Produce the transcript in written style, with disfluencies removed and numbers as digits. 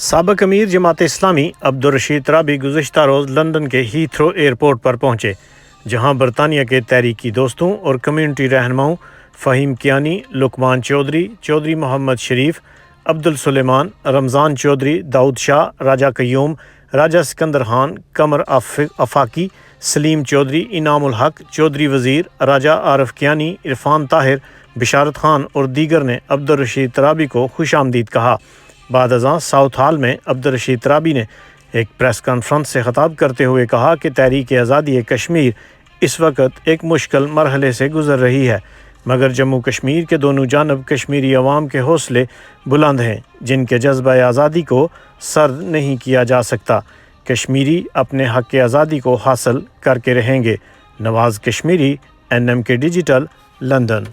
سابق امیر جماعت اسلامی عبدالرشید ترابی گزشتہ روز لندن کے ہیتھرو ایئرپورٹ پر پہنچے، جہاں برطانیہ کے تحریکی دوستوں اور کمیونٹی رہنماؤں فہیم کیانی، لقمان چودھری، چودھری محمد شریف، عبدالسلیمان، رمضان چودھری، داؤد شاہ، راجہ قیوم، راجہ سکندر خان، قمر آفاقی، سلیم چودھری، انعام الحق، چودھری وزیر، راجہ عارف کیانی، عرفان طاہر، بشارت خان اور دیگر نے عبدالرشید ترابی کو خوش آمدید کہا۔ بعد ازاں ساؤتھ ہال میں عبدالرشید ترابی نے ایک پریس کانفرنس سے خطاب کرتے ہوئے کہا کہ تحریک آزادی کشمیر اس وقت ایک مشکل مرحلے سے گزر رہی ہے، مگر جموں کشمیر کے دونوں جانب کشمیری عوام کے حوصلے بلند ہیں، جن کے جذبہ آزادی کو سرد نہیں کیا جا سکتا۔ کشمیری اپنے حق آزادی کو حاصل کر کے رہیں گے۔ نواز کشمیری، NMK ڈیجیٹل، لندن۔